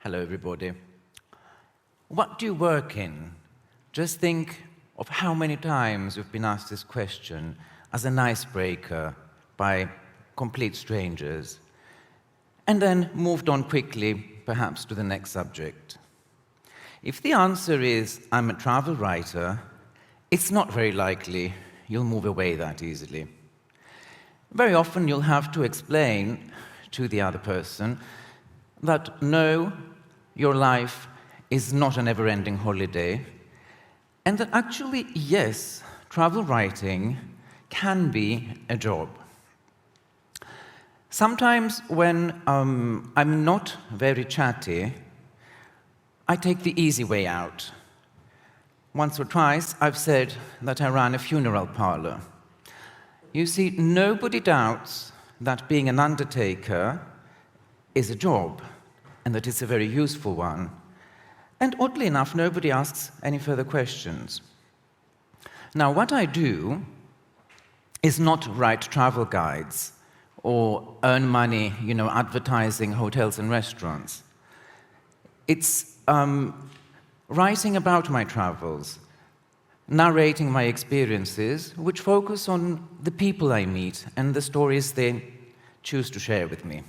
Hello, everybody. What do you work in? Just think of how many times you've been asked this question as an icebreaker by complete strangers, and then moved on quickly, perhaps, to the next subject. If the answer is, I'm a travel writer, it's not very likely you'll move away that easily. Very often you'll have to explain to the other person that no, your life is not a never-ending holiday, and that actually, yes, travel writing can be a job. Sometimes when I'm not very chatty, I take the easy way out. Once or twice, I've said that I ran a funeral parlor. You see, nobody doubts that being an undertaker is a job, and that it's a very useful one. And oddly enough, nobody asks any further questions. Now, what I do is not write travel guides or earn money, advertising hotels and restaurants. It's writing about my travels, narrating my experiences, which focus on the people I meet and the stories they choose to share with me.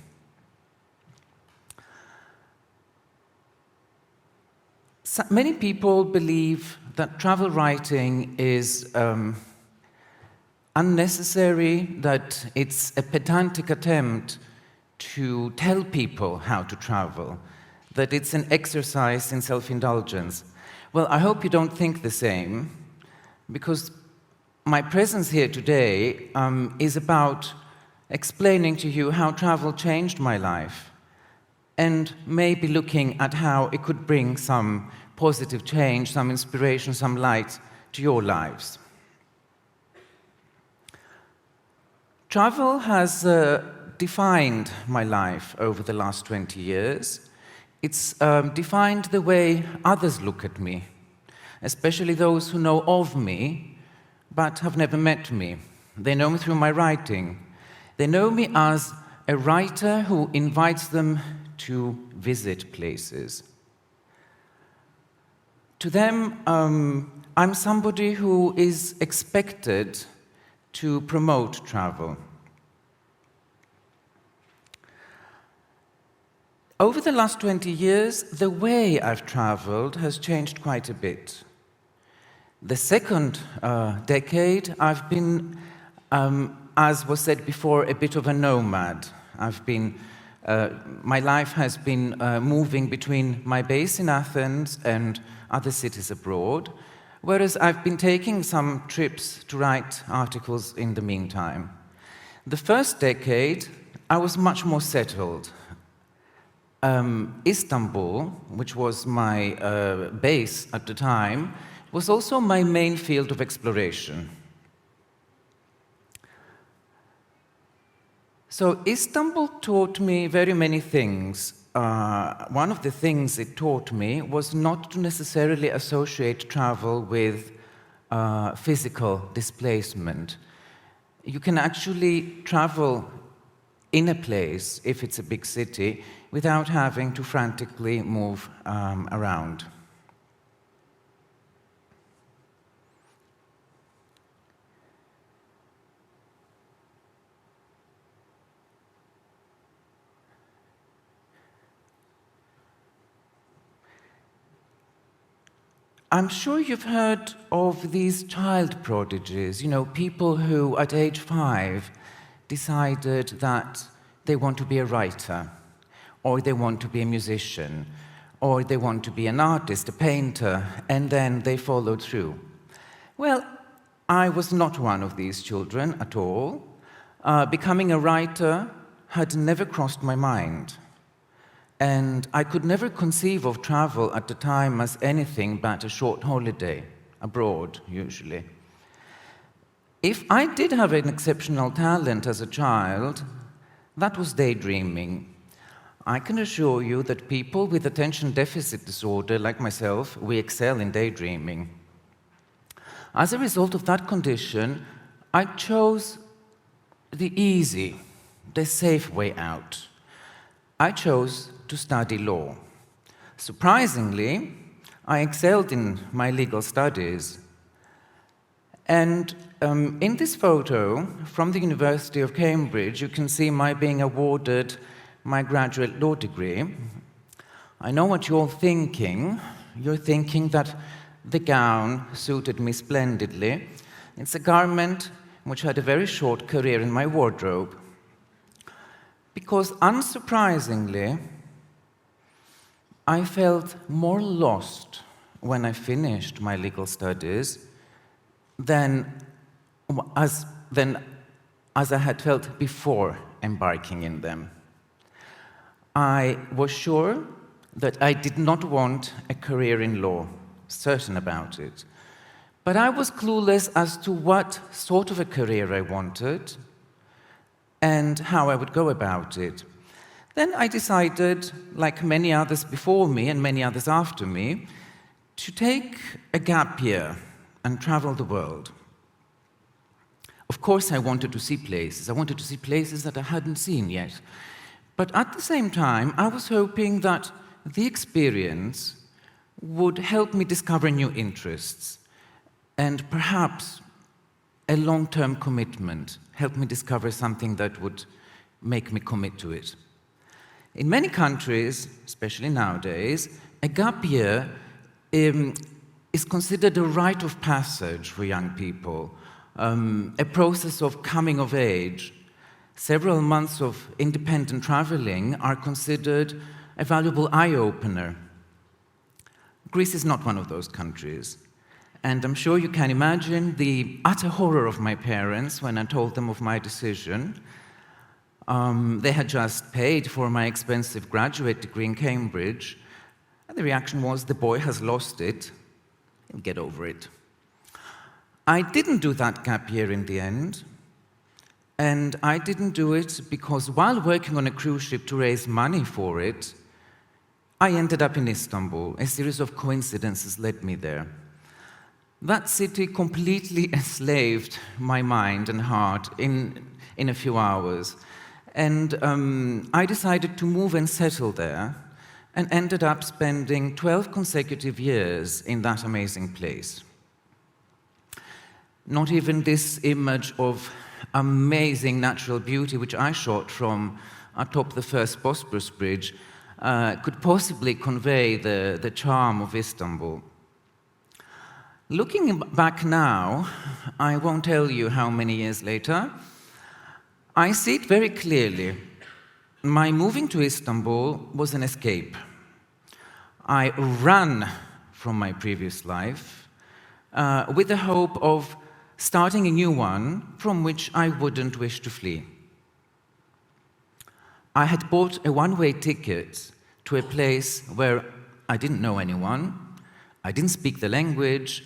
Many people believe that travel writing is unnecessary, that it's a pedantic attempt to tell people how to travel, that it's an exercise in self-indulgence. Well, I hope you don't think the same, because my presence here today is about explaining to you how travel changed my life, and maybe looking at how it could bring some positive change, some inspiration, some light to your lives. Travel has defined my life over the last 20 years. It's defined the way others look at me, especially those who know of me but have never met me. They know me through my writing. They know me as a writer who invites them to visit places. To them, I'm somebody who is expected to promote travel. Over the last 20 years, the way I've traveled has changed quite a bit. The second decade, I've been, as was said before, a bit of a nomad. My life has been moving between my base in Athens and other cities abroad, whereas I've been taking some trips to write articles in the meantime. The first decade, I was much more settled. Istanbul, which was my base at the time, was also my main field of exploration. So Istanbul taught me very many things. One of the things it taught me was not to necessarily associate travel with physical displacement. You can actually travel in a place, if it's a big city, without having to frantically move around. I'm sure you've heard of these child prodigies, people who at age 5 decided that they want to be a writer, or they want to be a musician, or they want to be an artist, a painter, and then they followed through. Well, I was not one of these children at all. Becoming a writer had never crossed my mind. And I could never conceive of travel at the time as anything but a short holiday, abroad, usually. If I did have an exceptional talent as a child, that was daydreaming. I can assure you that people with attention deficit disorder, like myself, we excel in daydreaming. As a result of that condition, I chose the easy, the safe way out. I chose to study law. Surprisingly, I excelled in my legal studies. And in this photo from the University of Cambridge, you can see my being awarded my graduate law degree. I know what you're thinking. You're thinking that the gown suited me splendidly. It's a garment which had a very short career in my wardrobe. Because unsurprisingly, I felt more lost when I finished my legal studies than as I had felt before embarking in them. I was sure that I did not want a career in law, certain about it. But I was clueless as to what sort of a career I wanted and how I would go about it. Then I decided, like many others before me and many others after me, to take a gap year and travel the world. Of course, I wanted to see places. I wanted to see places that I hadn't seen yet. But at the same time, I was hoping that the experience would help me discover new interests and perhaps a long-term commitment, help me discover something that would make me commit to it. In many countries, especially nowadays, a gap year is considered a rite of passage for young people, a process of coming of age. Several months of independent traveling are considered a valuable eye-opener. Greece is not one of those countries. And I'm sure you can imagine the utter horror of my parents when I told them of my decision. They had just paid for my expensive graduate degree in Cambridge, and the reaction was, the boy has lost it, he'll get over it. I didn't do that gap year in the end, and I didn't do it because while working on a cruise ship to raise money for it, I ended up in Istanbul. A series of coincidences led me there. That city completely enslaved my mind and heart in a few hours. And I decided to move and settle there and ended up spending 12 consecutive years in that amazing place. Not even this image of amazing natural beauty, which I shot from atop the first Bosporus Bridge, could possibly convey the charm of Istanbul. Looking back now, I won't tell you how many years later, I see it very clearly. My moving to Istanbul was an escape. I ran from my previous life with the hope of starting a new one from which I wouldn't wish to flee. I had bought a one-way ticket to a place where I didn't know anyone, I didn't speak the language,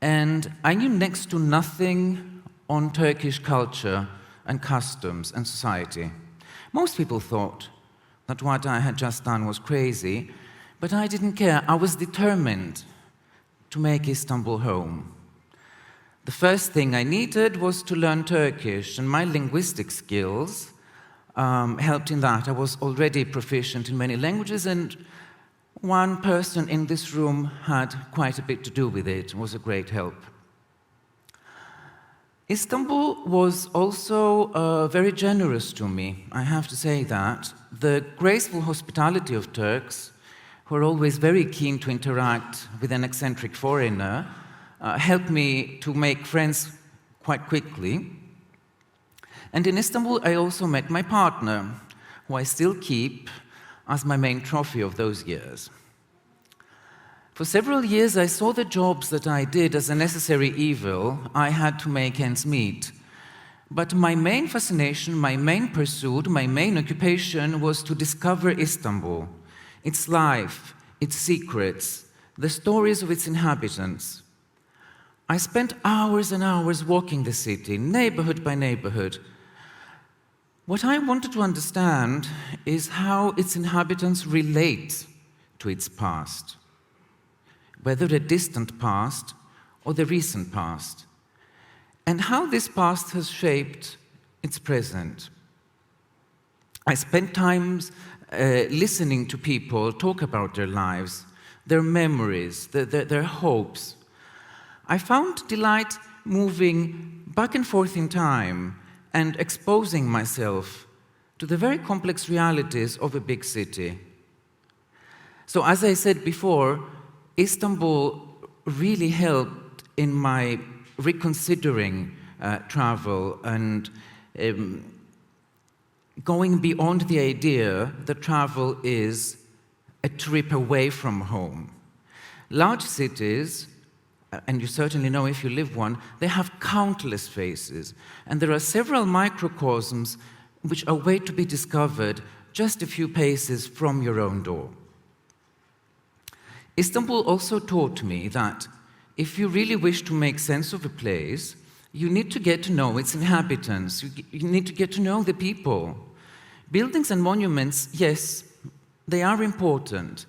and I knew next to nothing on Turkish culture and customs and society. Most people thought that what I had just done was crazy, but I didn't care. I was determined to make Istanbul home. The first thing I needed was to learn Turkish, and my linguistic skills helped in that. I was already proficient in many languages, and one person in this room had quite a bit to do with it. It was a great help. Istanbul was also very generous to me, I have to say that. The graceful hospitality of Turks, who are always very keen to interact with an eccentric foreigner, helped me to make friends quite quickly. And in Istanbul, I also met my partner, who I still keep as my main trophy of those years. For several years, I saw the jobs that I did as a necessary evil. I had to make ends meet. But my main fascination, my main pursuit, my main occupation was to discover Istanbul, its life, its secrets, the stories of its inhabitants. I spent hours and hours walking the city, neighborhood by neighborhood. What I wanted to understand is how its inhabitants relate to its past, whether the distant past or the recent past, and how this past has shaped its present. I spent times listening to people talk about their lives, their memories, their hopes. I found delight moving back and forth in time and exposing myself to the very complex realities of a big city. So as I said before, Istanbul really helped in my reconsidering travel and going beyond the idea that travel is a trip away from home. Large cities, and you certainly know if you live one, they have countless faces, and there are several microcosms which are waiting to be discovered just a few paces from your own door. Istanbul also taught me that if you really wish to make sense of a place, you need to get to know its inhabitants. You need to get to know the people. Buildings and monuments, yes, they are important.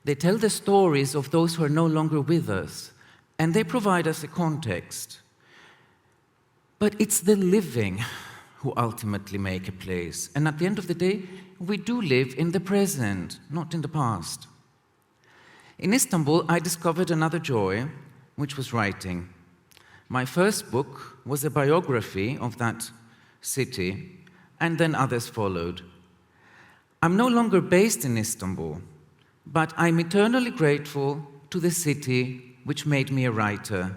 They tell the stories of those who are no longer with us, and they provide us a context. But it's the living who ultimately make a place. And at the end of the day, we do live in the present, not in the past. In Istanbul, I discovered another joy, which was writing. My first book was a biography of that city, and then others followed. I'm no longer based in Istanbul, but I'm eternally grateful to the city which made me a writer.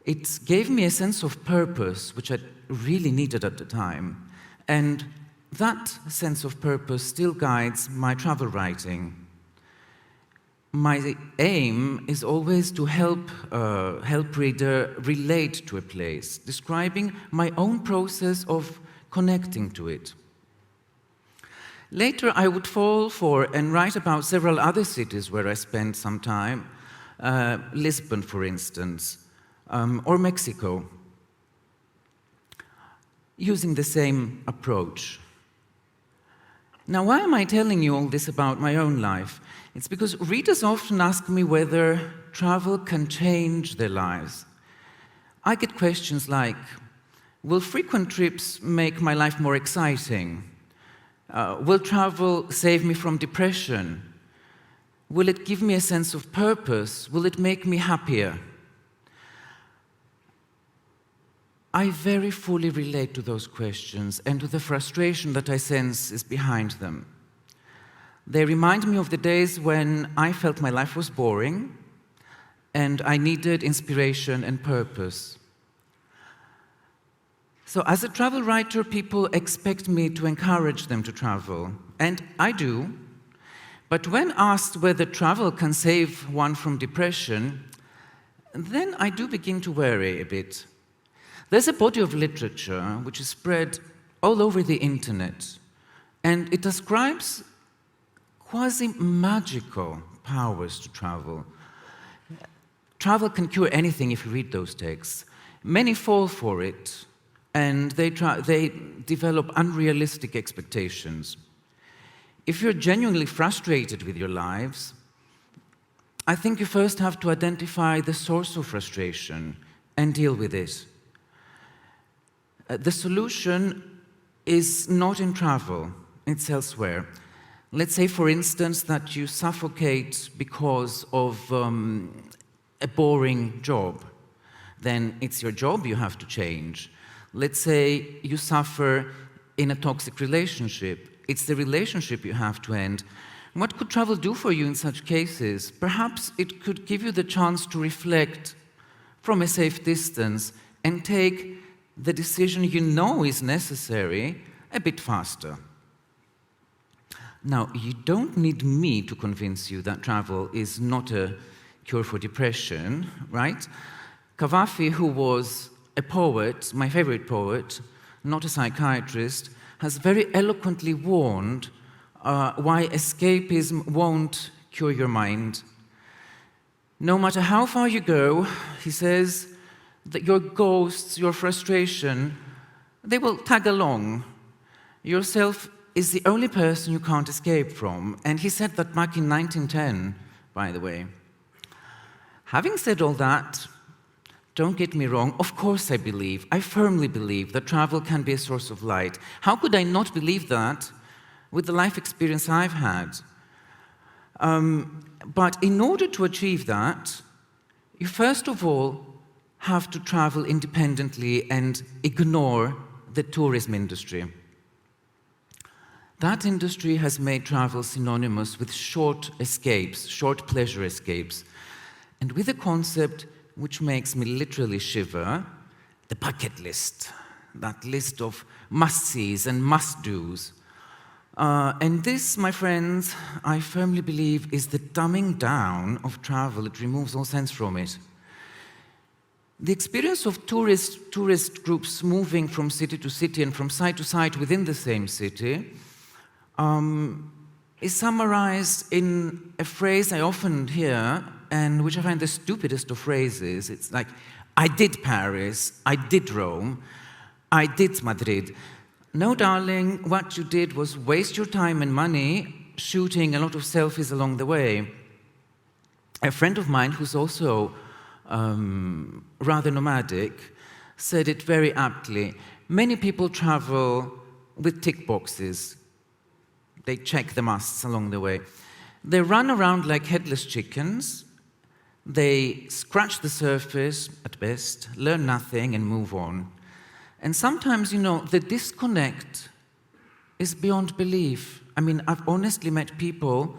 It gave me a sense of purpose, which I really needed at the time, and that sense of purpose still guides my travel writing. My aim is always to help reader relate to a place, describing my own process of connecting to it. Later, I would fall for and write about several other cities where I spent some time, Lisbon, for instance, or Mexico, using the same approach. Now, why am I telling you all this about my own life? It's because readers often ask me whether travel can change their lives. I get questions like, will frequent trips make my life more exciting? Will travel save me from depression? Will it give me a sense of purpose? Will it make me happier? I very fully relate to those questions and to the frustration that I sense is behind them. They remind me of the days when I felt my life was boring and I needed inspiration and purpose. So as a travel writer, people expect me to encourage them to travel, and I do. But when asked whether travel can save one from depression, then I do begin to worry a bit. There's a body of literature which is spread all over the internet, and it ascribes quasi-magical powers to travel. Travel can cure anything if you read those texts. Many fall for it, and they develop unrealistic expectations. If you're genuinely frustrated with your lives, I think you first have to identify the source of frustration and deal with it. The solution is not in travel, it's elsewhere. Let's say, for instance, that you suffocate because of a boring job. Then it's your job you have to change. Let's say you suffer in a toxic relationship. It's the relationship you have to end. What could travel do for you in such cases? Perhaps it could give you the chance to reflect from a safe distance and take the decision you know is necessary a bit faster. Now, you don't need me to convince you that travel is not a cure for depression, right? Cavafy, who was a poet, my favorite poet, not a psychiatrist, has very eloquently warned why escapism won't cure your mind. No matter how far you go, he says, that your ghosts, your frustration, they will tag along. Yourself is the only person you can't escape from. And he said that back in 1910, by the way. Having said all that, don't get me wrong, of course I firmly believe that travel can be a source of light. How could I not believe that with the life experience I've had. But in order to achieve that, you first of all have to travel independently and ignore the tourism industry. That industry has made travel synonymous with short escapes, short pleasure escapes, and with a concept which makes me literally shiver, the bucket list, that list of must-sees and must-dos. And this, my friends, I firmly believe is the dumbing down of travel. It removes all sense from it. The experience of tourist groups moving from city to city and from site to site within the same city is summarized in a phrase I often hear, and which I find the stupidest of phrases. It's like, I did Paris, I did Rome, I did Madrid. No, darling, what you did was waste your time and money shooting a lot of selfies along the way. A friend of mine who's also rather nomadic said it very aptly. Many people travel with tick boxes. They check the musts along the way. They run around like headless chickens. They scratch the surface at best, learn nothing, and move on. And sometimes, you know, the disconnect is beyond belief. I mean, I've honestly met people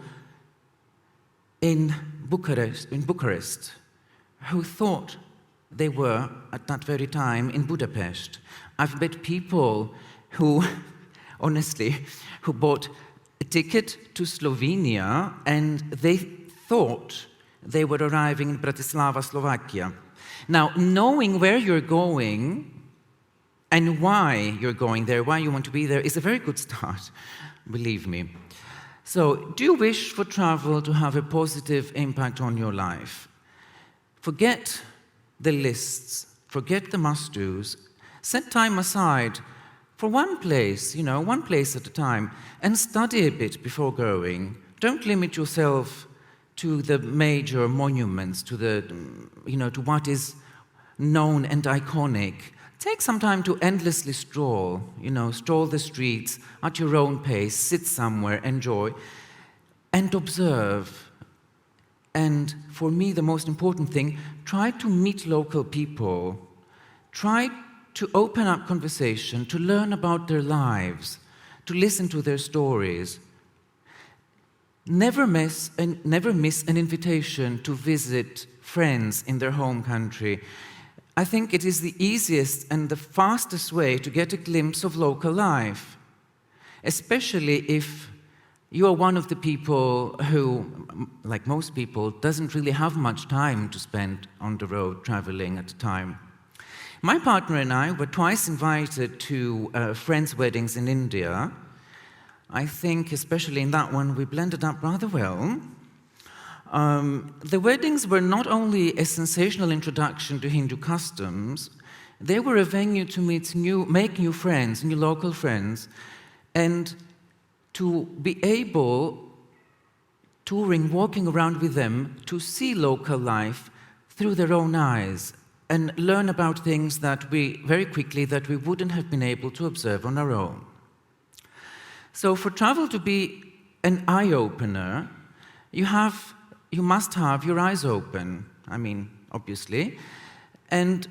in Bucharest who thought they were, at that very time, in Budapest. I've met people who, honestly, who bought a ticket to Slovenia and they thought they were arriving in Bratislava, Slovakia. Now, knowing where you're going and why you're going there, why you want to be there, is a very good start, believe me. So, do you wish for travel to have a positive impact on your life? Forget the lists, forget the must-dos, set time aside for one place, you know, one place at a time, and study a bit before going. Don't limit yourself to the major monuments, to the, you know, to what is known and iconic. Take some time to endlessly stroll, you know, stroll the streets at your own pace, sit somewhere, enjoy, and observe. And for me, the most important thing, try to meet local people. Try to open up conversation, to learn about their lives, to listen to their stories. Never miss an invitation to visit friends in their home country. I think it is the easiest and the fastest way to get a glimpse of local life, especially if you are one of the people who, like most people, doesn't really have much time to spend on the road traveling at a time. My partner and I were twice invited to friends' weddings in India. I think, especially in that one, we blended up rather well. The weddings were not only a sensational introduction to Hindu customs, they were a venue to make new friends, new local friends, and to be able, touring, walking around with them, to see local life through their own eyes and learn about things that we wouldn't have been able to observe on our own. So for travel to be an eye-opener, you must have your eyes open, I mean, obviously. And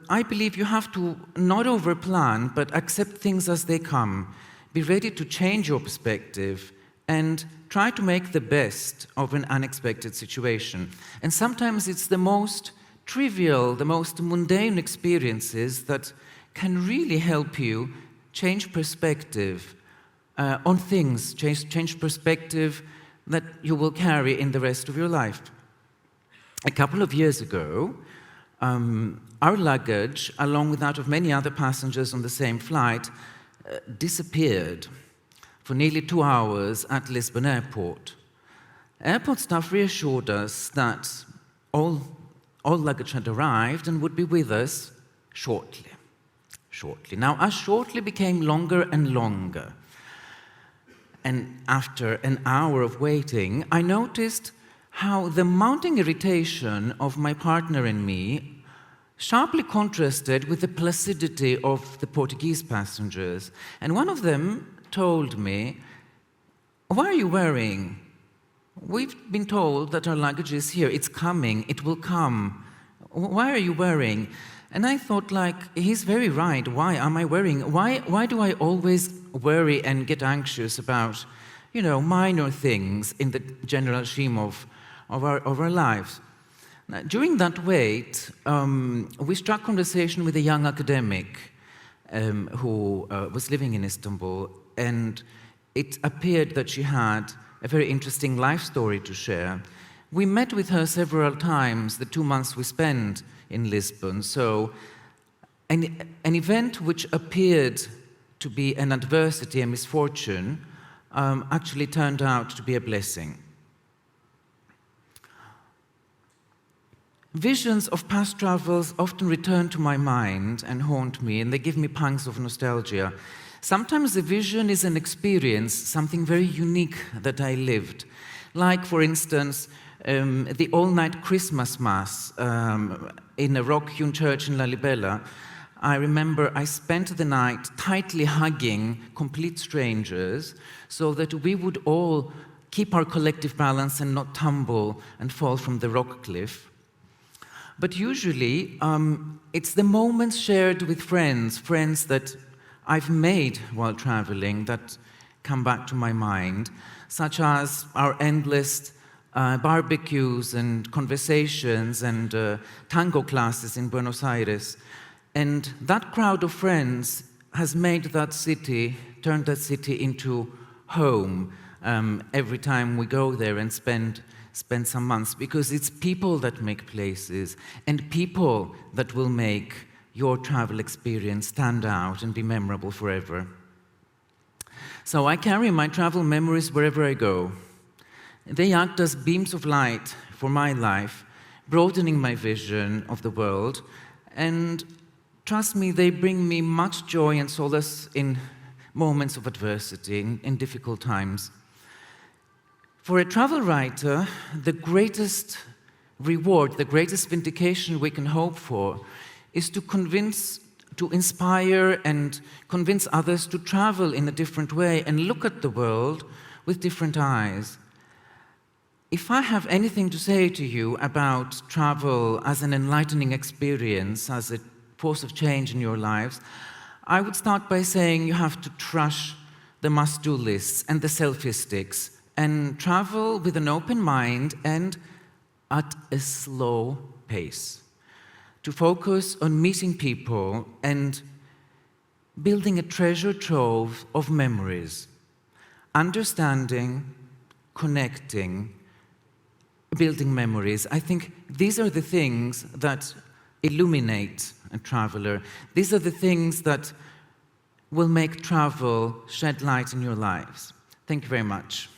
I believe you have to not overplan, but accept things as they come. Be ready to change your perspective and try to make the best of an unexpected situation. And sometimes it's the most trivial, the most mundane experiences that can really help you change perspective on things, change perspective that you will carry in the rest of your life. A couple of years ago, our luggage, along with that of many other passengers on the same flight, disappeared for nearly 2 hours at Lisbon airport. Airport staff reassured us that all luggage had arrived and would be with us shortly. Now, our shortly became longer and longer. And after an hour of waiting, I noticed how the mounting irritation of my partner and me sharply contrasted with the placidity of the Portuguese passengers. And one of them told me why are you worrying? We've been told that our luggage is here. It's coming. It will come. Why are you worrying? And I thought, like, he's very right. Why am I worrying? Why do I always worry and get anxious about, minor things in the general scheme of our lives? Now, during that wait, we struck conversation with a young academic who was living in Istanbul, and it appeared that she had a very interesting life story to share. We met with her several times, the 2 months we spent in Lisbon. So an event which appeared to be an adversity, a misfortune, actually turned out to be a blessing. Visions of past travels often return to my mind and haunt me, and they give me pangs of nostalgia. Sometimes the vision is an experience, something very unique that I lived. Like, for instance, the all-night Christmas Mass in a rock-hewn church in Lalibela. I remember I spent the night tightly hugging complete strangers so that we would all keep our collective balance and not tumble and fall from the rock cliff. But usually, it's the moments shared with friends that I've made while traveling that come back to my mind, such as our endless barbecues and conversations and tango classes in Buenos Aires. And that crowd of friends has made that city, turned that city into home every time we go there and spend some months, because it's people that make places and people that will make your travel experience stand out and be memorable forever. So I carry my travel memories wherever I go. They act as beams of light for my life, broadening my vision of the world, and trust me, they bring me much joy and solace in moments of adversity, in difficult times. For a travel writer, the greatest reward, the greatest vindication we can hope for is to inspire and convince others to travel in a different way and look at the world with different eyes. If I have anything to say to you about travel as an enlightening experience, as a force of change in your lives, I would start by saying you have to trash the must-do lists and the selfie sticks and travel with an open mind and at a slow pace. To focus on meeting people and building a treasure trove of memories, understanding, connecting, building memories. I think these are the things that illuminate a traveler. These are the things that will make travel shed light in your lives. Thank you very much.